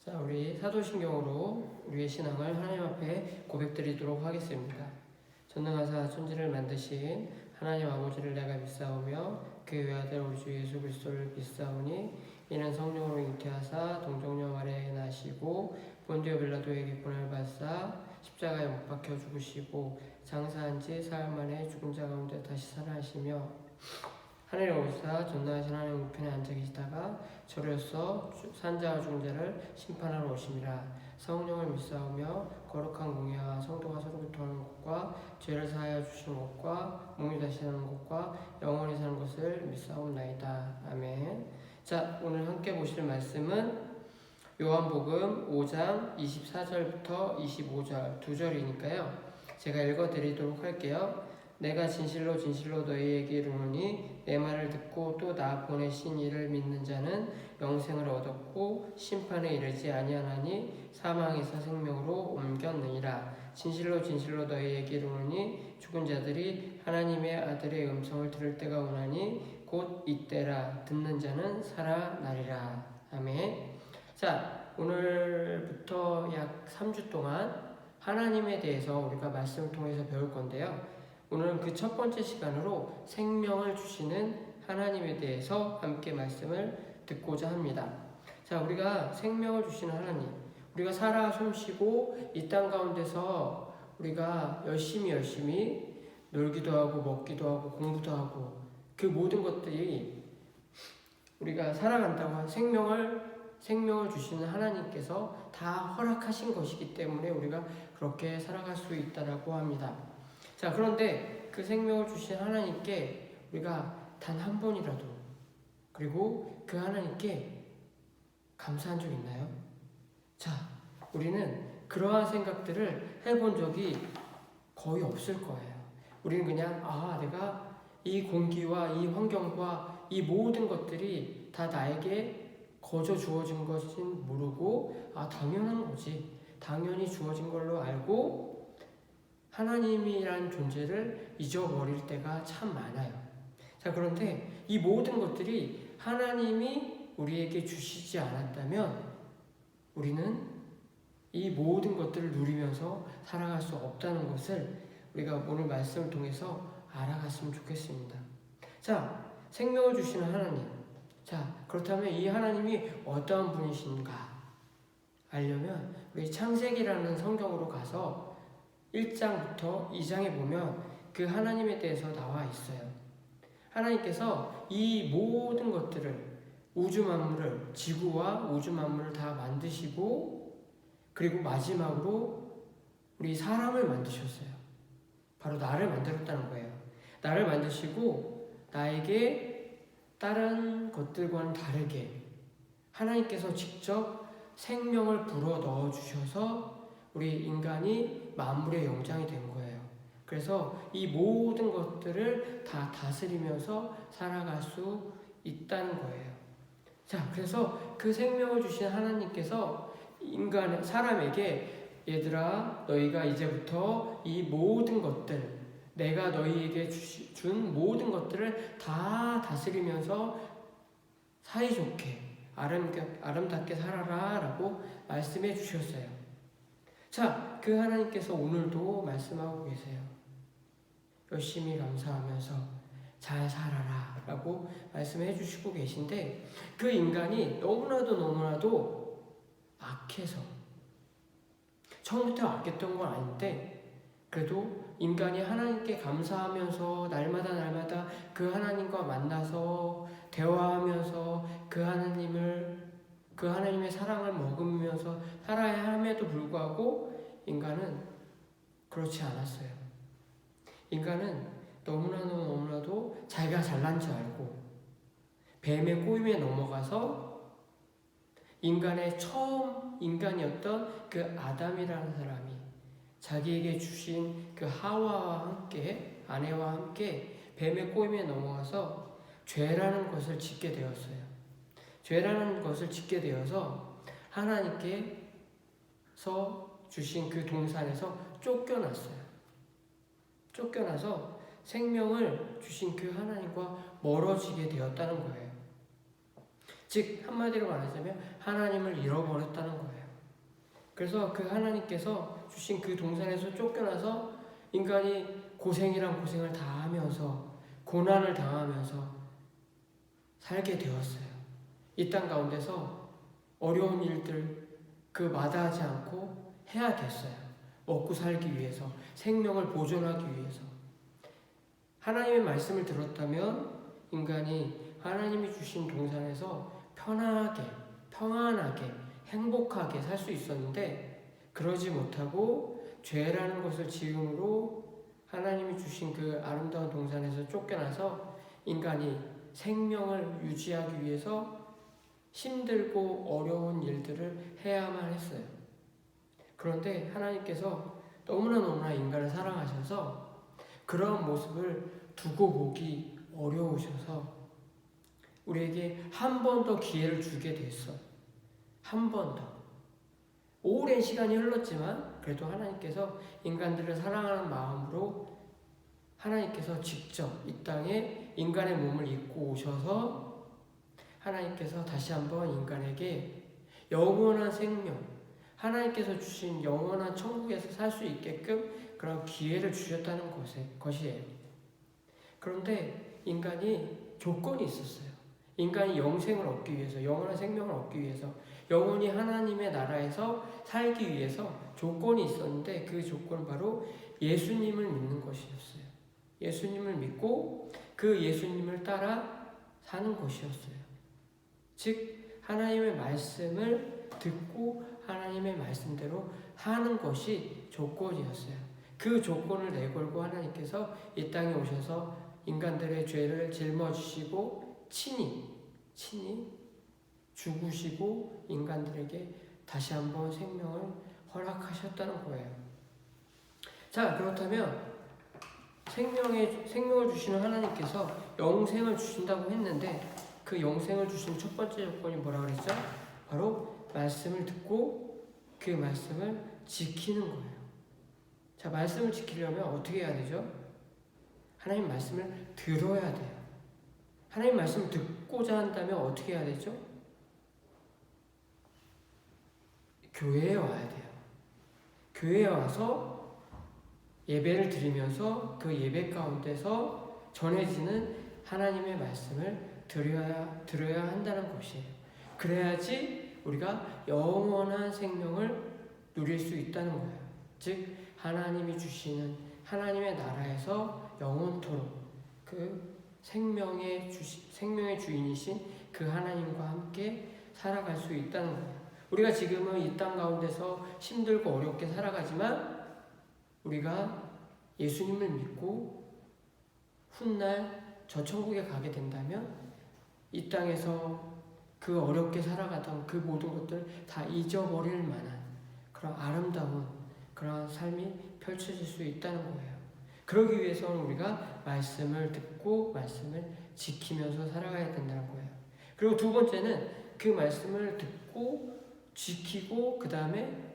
자, 우리 사도신경으로 우리의 신앙을 하나님 앞에 고백드리도록 하겠습니다. 전능하사 천지를 만드신 하나님 아버지를 내가 믿사오며 그 외아들 우리 주 예수 그리스도를 믿사오니 이는 성령으로 잉태하사 동정녀 마리아에 나시고 본디오 빌라도에게 고난을 받사 십자가에 못 박혀 죽으시고 장사한 지 사흘 만에 죽은 자 가운데 다시 살아나시며 하늘에 오르사 전능하신 하나님 우편에 앉아 계시다가 저로서 산자와 죽은 자를 심판하러 오심이라. 성령을 믿사오며 거룩한 공예와 성도가 서로 교통하는 것과 죄를 사하여 주시는 것과 몸이 다시 사는 것과 영원히 사는 것을 믿사옵나이다. 아멘. 자, 오늘 함께 보실 말씀은 요한복음 5장 24절부터 25절 두 절이니까요. 제가 읽어드리도록 할게요. 내가 진실로 진실로 너희에게 이르노니 내 말을 듣고 또 나 보내신 이를 믿는 자는 영생을 얻었고 심판에 이르지 아니하나니 사망에서 생명으로 옮겼느니라. 진실로 진실로 너희에게 이르노니 죽은 자들이 하나님의 아들의 음성을 들을 때가 오나니 곧 이때라. 듣는 자는 살아나리라. 아멘. 자, 오늘부터 약 3주 동안 하나님에 대해서 우리가 말씀을 통해서 배울 건데요. 오늘은 그 첫 번째 시간으로 생명을 주시는 하나님에 대해서 함께 말씀을 듣고자 합니다. 자, 우리가 생명을 주시는 하나님, 우리가 살아 숨쉬고 이 땅 가운데서 우리가 열심히 놀기도 하고 먹기도 하고 공부도 하고 그 모든 것들이 우리가 살아간다고 생명을 주시는 하나님께서 다 허락하신 것이기 때문에 우리가 그렇게 살아갈 수 있다라고 합니다. 자, 그런데 그 생명을 주신 하나님께 우리가 단 한 번이라도 그리고 그 하나님께 감사한 적 있나요? 자, 우리는 그러한 생각들을 해본 적이 거의 없을 거예요. 우리는 그냥 내가 이 공기와 이 환경과 이 모든 것들이 다 나에게 거저 주어진 것인 모르고 당연한 거지, 당연히 주어진 걸로 알고 하나님이란 존재를 잊어버릴 때가 참 많아요. 자, 그런데 이 모든 것들이 하나님이 우리에게 주시지 않았다면 우리는 이 모든 것들을 누리면서 살아갈 수 없다는 것을 우리가 오늘 말씀을 통해서 알아갔으면 좋겠습니다. 자, 생명을 주시는 하나님. 자, 그렇다면 이 하나님이 어떠한 분이신가 알려면 우리 창세기라는 성경으로 가서 1장부터 2장에 보면 그 하나님에 대해서 나와 있어요. 하나님께서 이 모든 것들을 우주 만물을, 지구와 우주 만물을 다 만드시고 그리고 마지막으로 우리 사람을 만드셨어요. 바로 나를 만들었다는 거예요. 나를 만드시고 나에게 다른 것들과는 다르게 하나님께서 직접 생명을 불어 넣어 주셔서 우리 인간이 만물의 영장이 된 거예요. 그래서 이 모든 것들을 다 다스리면서 살아갈 수 있다는 거예요. 자, 그래서 그 생명을 주신 하나님께서 사람에게 얘들아, 너희가 이제부터 이 모든 것들, 내가 너희에게 준 모든 것들을 다 다스리면서 사이좋게 아름답게 살아라 라고 말씀해 주셨어요. 자, 그 하나님께서 오늘도 말씀하고 계세요. 열심히 감사하면서 잘 살아라 라고 말씀해 주시고 계신데 그 인간이 너무나도 악해서 처음부터 악했던 건 아닌데 그래도 인간이 하나님께 감사하면서 날마다 그 하나님과 만나서 대화하면서 그 하나님의 사랑을 먹으면서 살아야 함에도 불구하고 인간은 그렇지 않았어요. 인간은 너무나도 자기가 잘난 줄 알고 뱀의 꼬임에 넘어가서 처음 인간이었던 그 아담이라는 사람이 자기에게 주신 그 하와와 함께, 아내와 함께 뱀의 꼬임에 넘어가서 죄라는 것을 짓게 되었어요. 죄라는 것을 짓게 되어서 하나님께서 주신 그 동산에서 쫓겨나서 생명을 주신 그 하나님과 멀어지게 되었다는 거예요. 즉 한마디로 말하자면 하나님을 잃어버렸다는 거예요. 그래서 그 하나님께서 주신 그 동산에서 쫓겨나서 인간이 고생이란 고생을 다 하면서 고난을 당하면서 살게 되었어요. 이 땅 가운데서 어려운 일들 그 마다하지 않고 해야 됐어요. 먹고 살기 위해서, 생명을 보존하기 위해서. 하나님의 말씀을 들었다면 인간이 하나님이 주신 동산에서 편하게, 평안하게, 행복하게 살 수 있었는데 그러지 못하고 죄라는 것을 지음으로 하나님이 주신 그 아름다운 동산에서 쫓겨나서 인간이 생명을 유지하기 위해서 힘들고 어려운 일들을 해야만 했어요. 그런데 하나님께서 너무나 인간을 사랑하셔서 그런 모습을 두고 보기 어려우셔서 우리에게 한 번 더 기회를 주게 됐어. 한 번 더. 오랜 시간이 흘렀지만 그래도 하나님께서 인간들을 사랑하는 마음으로 하나님께서 직접 이 땅에 인간의 몸을 입고 오셔서 하나님께서 다시 한번 인간에게 영원한 생명, 하나님께서 주신 영원한 천국에서 살 수 있게끔 그런 기회를 주셨다는 것이에요. 그런데 인간이 조건이 있었어요. 인간이 영생을 얻기 위해서, 영원한 생명을 얻기 위해서, 영원히 하나님의 나라에서 살기 위해서 조건이 있었는데 그 조건은 바로 예수님을 믿는 것이었어요. 예수님을 믿고 그 예수님을 따라 사는 것이었어요. 즉 하나님의 말씀을 듣고 하나님의 말씀대로 하는 것이 조건이었어요. 그 조건을 내걸고 하나님께서 이 땅에 오셔서 인간들의 죄를 짊어지시고 친히 죽으시고 인간들에게 다시 한번 생명을 허락하셨다는 거예요. 자, 그렇다면 생명을 주시는 하나님께서 영생을 주신다고 했는데 그 영생을 주신 첫 번째 조건이 뭐라 그랬죠? 바로 말씀을 듣고 그 말씀을 지키는 거예요. 자, 말씀을 지키려면 어떻게 해야 되죠? 하나님 말씀을 들어야 돼요. 하나님 말씀을 듣고자 한다면 어떻게 해야 되죠? 교회에 와야 돼요. 교회에 와서 예배를 드리면서 그 예배 가운데서 전해지는 하나님의 말씀을 들어야 한다는 것이에요. 그래야지 우리가 영원한 생명을 누릴 수 있다는 거예요. 즉 하나님이 주시는 하나님의 나라에서 영원토록 그 생명의 주인이신 그 하나님과 함께 살아갈 수 있다는 거예요. 우리가 지금은 이 땅 가운데서 힘들고 어렵게 살아가지만 우리가 예수님을 믿고 훗날 저 천국에 가게 된다면 이 땅에서 그 어렵게 살아가던 그 모든 것들 다 잊어버릴 만한 그런 아름다운 그런 삶이 펼쳐질 수 있다는 거예요. 그러기 위해서는 우리가 말씀을 듣고 말씀을 지키면서 살아가야 된다는 거예요. 그리고 두 번째는 그 말씀을 듣고 지키고 그 다음에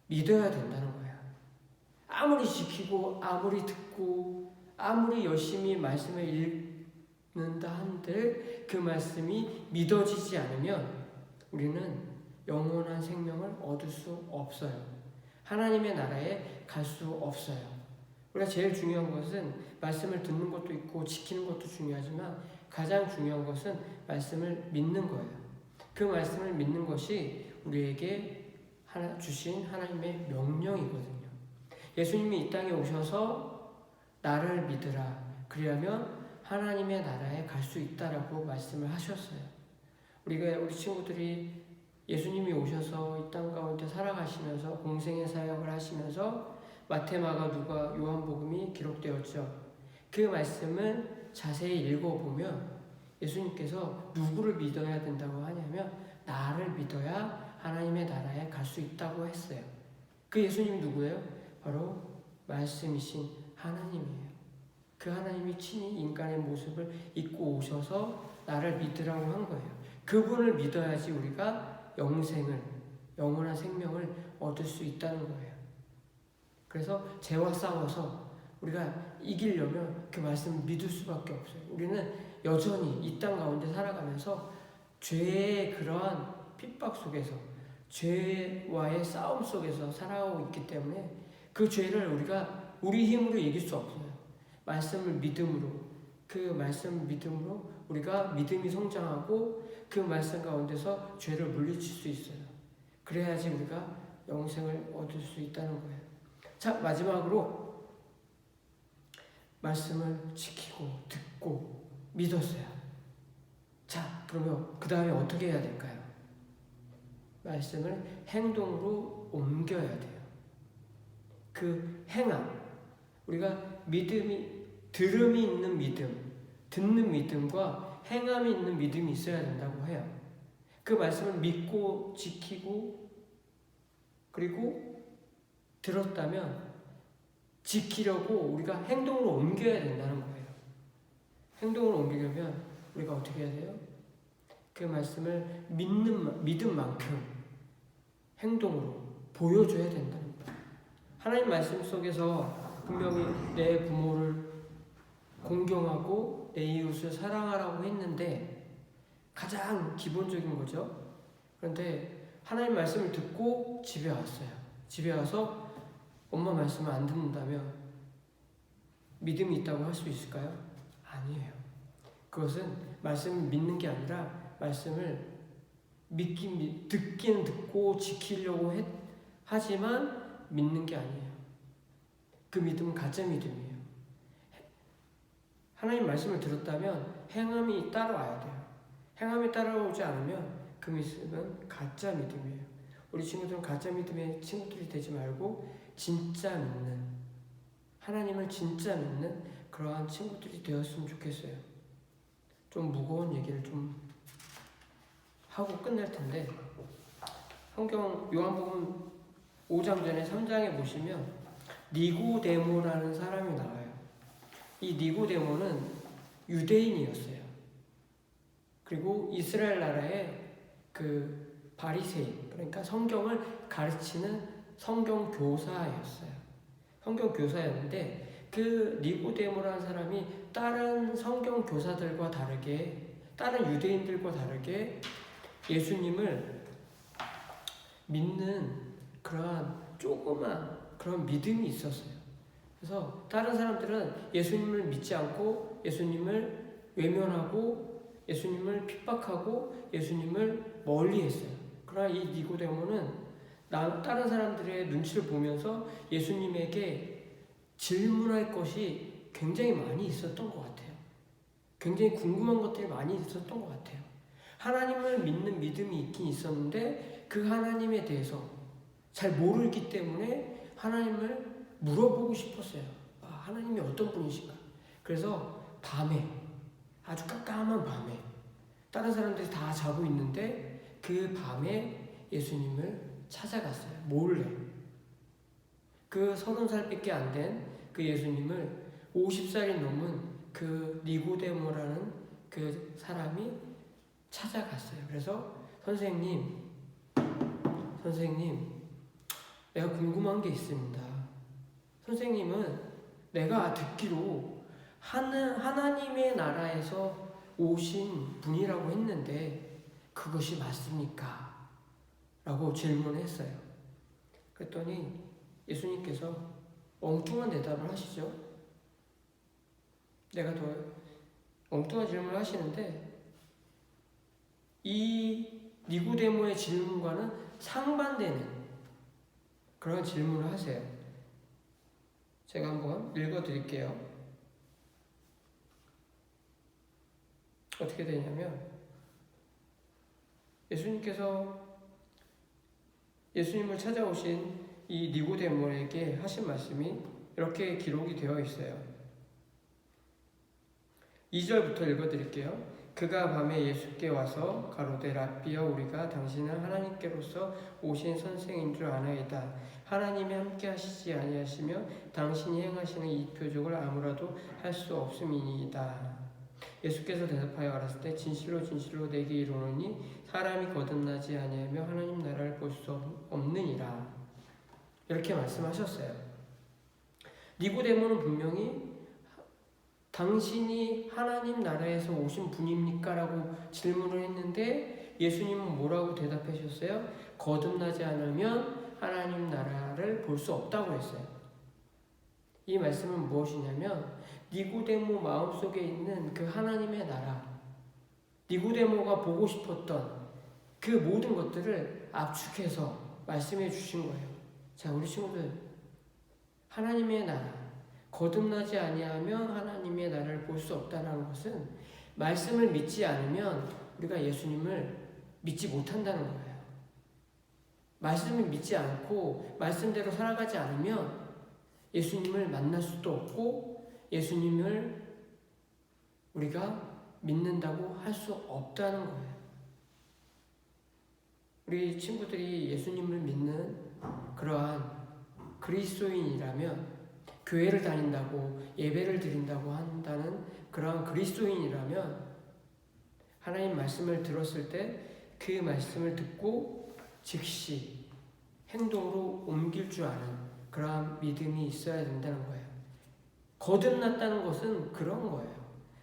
믿어야 된다는 거예요. 아무리 지키고 아무리 듣고 아무리 열심히 말씀을 읽는다 한들 그 말씀이 믿어지지 않으면 우리는 영원한 생명을 얻을 수 없어요. 하나님의 나라에 갈 수 없어요. 우리가 제일 중요한 것은 말씀을 듣는 것도 있고 지키는 것도 중요하지만 가장 중요한 것은 말씀을 믿는 거예요. 그 말씀을 믿는 것이 우리에게 주신 하나님의 명령이거든요. 예수님이 이 땅에 오셔서 나를 믿으라. 그러면 하나님의 나라에 갈 수 있다라고 말씀을 하셨어요. 우리 친구들이 예수님이 오셔서 이 땅 가운데 살아가시면서 공생의 사역을 하시면서 마태, 마가, 누가, 요한복음이 기록되었죠. 그 말씀을 자세히 읽어보면 예수님께서 누구를 믿어야 된다고 하냐면 나를 믿어야 하나님의 나라에 갈 수 있다고 했어요. 그 예수님이 누구예요? 바로 말씀이신 하나님이에요. 그 하나님이 친히 인간의 모습을 입고 오셔서 나를 믿으라고 한 거예요. 그분을 믿어야지 우리가 영원한 생명을 얻을 수 있다는 거예요. 그래서 죄와 싸워서 우리가 이기려면 그 말씀을 믿을 수밖에 없어요. 우리는 여전히 이 땅 가운데 살아가면서 죄의 그러한 핍박 속에서 죄와의 싸움 속에서 살아가고 있기 때문에 그 죄를 우리가 우리 힘으로 이길 수 없어요. 말씀을 믿음으로, 그 말씀을 믿음으로 우리가 믿음이 성장하고 그 말씀 가운데서 죄를 물리칠 수 있어요. 그래야지 우리가 영생을 얻을 수 있다는 거예요. 자, 마지막으로 말씀을 지키고 듣고 믿었어요. 자, 그러면 그 다음에 어떻게 해야 될까요? 말씀을 행동으로 옮겨야 돼요. 그 행함, 우리가 믿음이, 들음이 있는 믿음, 듣는 믿음과 행함이 있는 믿음이 있어야 된다고 해요. 그 말씀을 믿고 지키고 그리고 들었다면 지키려고 우리가 행동으로 옮겨야 된다는 거예요. 행동으로 옮기려면 우리가 어떻게 해야 돼요? 그 말씀을 믿은 만큼 행동으로 보여줘야 된다는 거예요. 하나님 말씀 속에서 분명히 내 부모를 공경하고 내 이웃을 사랑하라고 했는데 가장 기본적인 거죠. 그런데 하나님 말씀을 듣고 집에 왔어요. 집에 와서 엄마 말씀을 안 듣는다면 믿음이 있다고 할 수 있을까요? 아니에요. 그것은 말씀을 믿는 게 아니라 말씀을 듣긴 듣고 지키려고 하지만 믿는 게 아니에요. 그 믿음은 가짜 믿음이에요. 하나님 말씀을 들었다면 행함이 따라와야 돼요. 행함이 따라오지 않으면 그 믿음은 가짜 믿음이에요. 우리 친구들은 가짜 믿음의 친구들이 되지 말고 진짜 믿는, 하나님을 진짜 믿는 그러한 친구들이 되었으면 좋겠어요. 좀 무거운 얘기를 좀 하고 끝낼 텐데, 성경 요한복음 5장 전에 3장에 보시면 니고데모라는 사람이 나와요. 이 니고데모는 유대인이었어요. 그리고 이스라엘 나라의 그 바리새인, 그러니까 성경을 가르치는 성경 교사였어요. 성경 교사였는데 그 니고데모라는 사람이 다른 성경 교사들과 다르게, 다른 유대인들과 다르게 예수님을 믿는 그러한 조그만 그런 믿음이 있었어요. 그래서 다른 사람들은 예수님을 믿지 않고 예수님을 외면하고 예수님을 핍박하고 예수님을 멀리했어요. 그러나 이 니고데모는 다른 사람들의 눈치를 보면서 예수님에게 질문할 것이 굉장히 많이 있었던 것 같아요. 굉장히 궁금한 것들이 많이 있었던 것 같아요. 하나님을 믿는 믿음이 있긴 있었는데 그 하나님에 대해서 잘 모르기 때문에 하나님을 물어보고 싶었어요. 하나님이 어떤 분이신가? 그래서 밤에, 아주 깜깜한 밤에, 다른 사람들이 다 자고 있는데 그 밤에 예수님을 찾아갔어요. 몰래. 그 30살밖에 안 된 그 예수님을 50살이 넘은 그 니고데모라는 그 사람이 찾아갔어요. 그래서 선생님, 내가 궁금한 게 있습니다. 선생님은 내가 듣기로 하나님의 나라에서 오신 분이라고 했는데 그것이 맞습니까? 라고 질문했어요. 그랬더니 예수님께서 엉뚱한 대답을 하시죠. 내가 더 엉뚱한 질문을 하시는데 이 니고데모의 질문과는 상반되는 그런 질문을 하세요. 제가 한번 읽어드릴게요. 어떻게 되냐면 예수님을 찾아오신 이 니고데모에게 하신 말씀이 이렇게 기록이 되어 있어요. 2절부터 읽어드릴게요. 그가 밤에 예수께 와서 가로되 랍비여 우리가 당신은 하나님께로서 오신 선생인 줄 아나이다. 하나님이 함께 하시지 아니하시며 당신이 행하시는 이 표적을 아무라도 할 수 없음이니이다. 예수께서 대답하여 가라사대 진실로 진실로 내게 이르노니 사람이 거듭나지 아니하며 하나님 나라를 볼 수 없느니라. 이렇게 말씀하셨어요. 니고데모는 분명히 당신이 하나님 나라에서 오신 분입니까? 라고 질문을 했는데 예수님은 뭐라고 대답하셨어요? 거듭나지 않으면 하나님 나라를 볼 수 없다고 했어요. 이 말씀은 무엇이냐면 니고데모 마음속에 있는 그 하나님의 나라, 니고데모가 보고 싶었던 그 모든 것들을 압축해서 말씀해 주신 거예요. 자, 우리 친구들, 하나님의 나라, 거듭나지 아니하면 하나님의 나라를 볼 수 없다는 것은 말씀을 믿지 않으면 우리가 예수님을 믿지 못한다는 거예요. 말씀을 믿지 않고 말씀대로 살아가지 않으면 예수님을 만날 수도 없고 예수님을 우리가 믿는다고 할 수 없다는 거예요. 우리 친구들이 예수님을 믿는 그러한 그리스도인이라면, 교회를 다닌다고 예배를 드린다고 한다는 그러한 그리스도인이라면 하나님 말씀을 들었을 때 그 말씀을 듣고 즉시 행동으로 옮길 줄 아는 그러한 믿음이 있어야 된다는 거예요. 거듭났다는 것은 그런 거예요.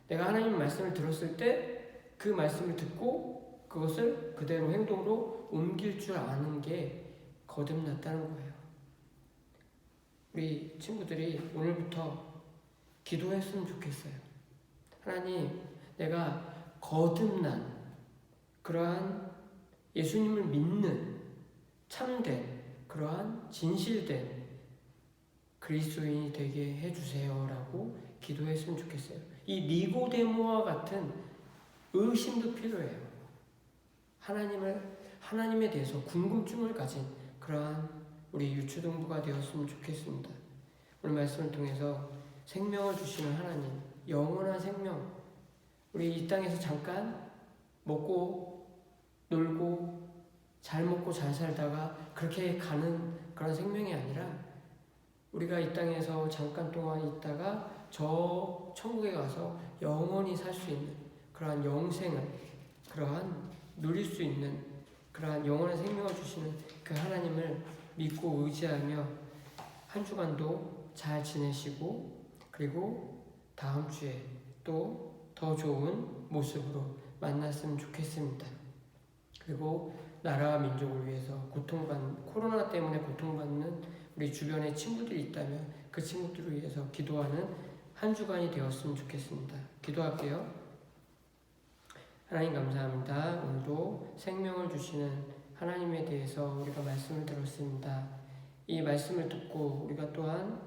내가 하나님 말씀을 들었을 때 그 말씀을 듣고 그것을 그대로 행동으로 옮길 줄 아는 게 거듭났다는 거예요. 우리 친구들이 오늘부터 기도했으면 좋겠어요. 하나님, 내가 거듭난 그러한 예수님을 믿는 참된 그러한 진실된 그리스도인이 되게 해주세요라고 기도했으면 좋겠어요. 이 니고데모와 같은 의심도 필요해요. 하나님에 대해서 궁금증을 가진 그러한 우리 유초등부가 되었으면 좋겠습니다. 오늘 말씀을 통해서 생명을 주시는 하나님, 영원한 생명, 우리 이 땅에서 잠깐 먹고 놀고 잘 먹고 잘 살다가 그렇게 가는 그런 생명이 아니라 우리가 이 땅에서 잠깐 동안 있다가 저 천국에 가서 영원히 살 수 있는 그러한 영생을, 그러한 누릴 수 있는 그러한 영원한 생명을 주시는 그 하나님을 믿고 의지하며 한 주간도 잘 지내시고, 그리고 다음 주에 또 더 좋은 모습으로 만났으면 좋겠습니다. 그리고 나라와 민족을 위해서 코로나 때문에 고통받는 우리 주변에 친구들이 있다면 그 친구들을 위해서 기도하는 한 주간이 되었으면 좋겠습니다. 기도할게요. 하나님 감사합니다. 오늘도 생명을 주시는 하나님에 대해서 우리가 말씀을 들었습니다. 이 말씀을 듣고 우리가 또한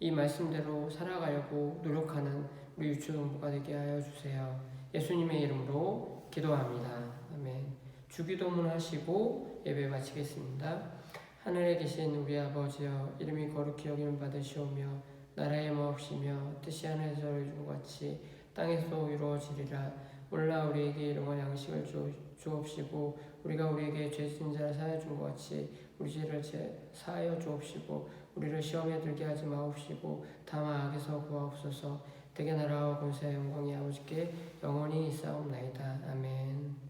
이 말씀대로 살아가려고 노력하는 우리 유초동부가 되게 하여 주세요. 예수님의 이름으로 기도합니다. 아멘. 주기도문 하시고 예배 마치겠습니다. 하늘에 계신 우리 아버지여, 이름이 거룩히 여김을 받으시오며 나라의 마옵시며 뜻이 하늘에서 이루어진 것 같이 땅에서도 이루어지리라. 오늘날 우리에게 일용할 양식을 주옵시고 우리가 우리에게 죄 지은 자를 사하여 준 것 같이 우리 죄를 사하여 주옵시고 우리를 시험에 들게 하지 마옵시고 다만 악에서 구하옵소서. 대개 나라와 권세와 영광이 아버지께 영원히 있사옵나이다. 아멘.